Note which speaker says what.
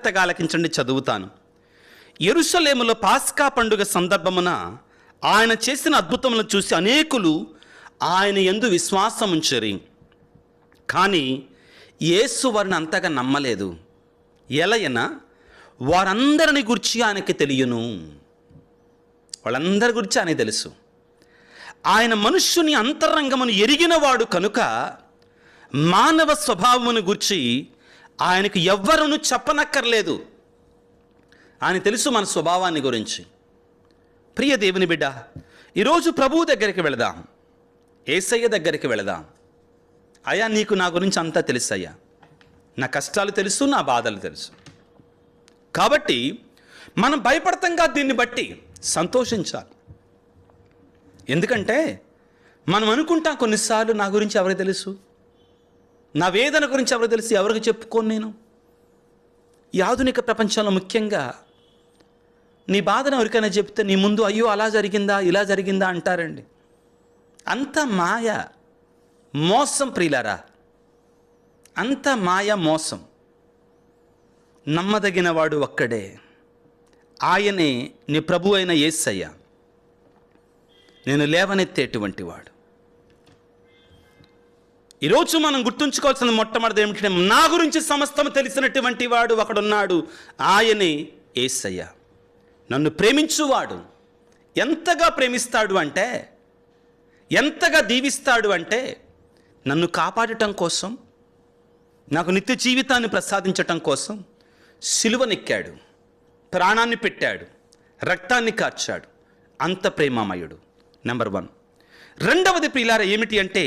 Speaker 1: జాగ్రత్తగా ఆలకించండి, చదువుతాను. యెరూషలేములో పాస్కా పండుగ సందర్భమున ఆయన చేసిన అద్భుతములను చూసి అనేకులు ఆయన యందు విశ్వాసం ఉంచరి. కానీ యేసు వారిని అంతగా నమ్మలేదు. ఎలయనా వారందరిని గురించి ఆయనకి తెలియను. వాళ్ళందరి గురించి ఆయనకి తెలుసు. ఆయన మనుష్యుని అంతరంగమును ఎరిగినవాడు కనుక మానవ స్వభావమును గురించి ఆయనకు ఎవ్వరును చెప్పనక్కర్లేదు. ఆయన తెలుసు మన స్వభావాన్ని గురించి. ప్రియ దేవుని బిడ్డ, ఈరోజు ప్రభువు దగ్గరికి వెళదాం, యేసయ్య దగ్గరికి వెళదాం. అయ్యా, నీకు నా గురించి అంతా తెలుసు అయ్యా, నా కష్టాలు తెలుసు, నా బాధలు తెలుసు. కాబట్టి మనం భయపడతాంగా, దీన్ని బట్టి సంతోషించాలి. ఎందుకంటే మనం అనుకుంటాం కొన్నిసార్లు, నా గురించి ఎవరికి తెలుసు, నా వేదన గురించి ఎవరికి తెలుసు, ఎవరికి చెప్పుకోను నేను. ఈ ఆధునిక ప్రపంచంలో ముఖ్యంగా నీ బాధను ఎవరికైనా చెప్తే నీ ముందు అయ్యో అలా జరిగిందా ఇలా జరిగిందా అంటారండి. అంత మాయ, మోసం ప్రియులారా, అంత మాయ, మోసం. నమ్మదగిన వాడు ఒక్కడే, ఆయనే నీ ప్రభు అయిన యేసయ్య. నేను లేవనెత్తేటువంటి వాడు. ఈరోజు మనం గుర్తుంచుకోవాల్సిన మొట్టమొదటి ఏమిటంటే, నా గురించి సమస్తం తెలిసినటువంటి వాడు ఒకడున్నాడు, ఆయనే యేసయ్య. నన్ను ప్రేమించువాడు ఎంతగా ప్రేమిస్తాడు అంటే, ఎంతగా దీవిస్తాడు అంటే, నన్ను కాపాడటం కోసం, నాకు నిత్య జీవితాన్ని ప్రసాదించటం కోసం సిలువనెక్కాడు, ప్రాణాన్ని పెట్టాడు, రక్తాన్ని కార్చాడు. అంత ప్రేమమయుడు. నెంబర్ 1. రెండవది ప్రియులారా ఏమిటి అంటే,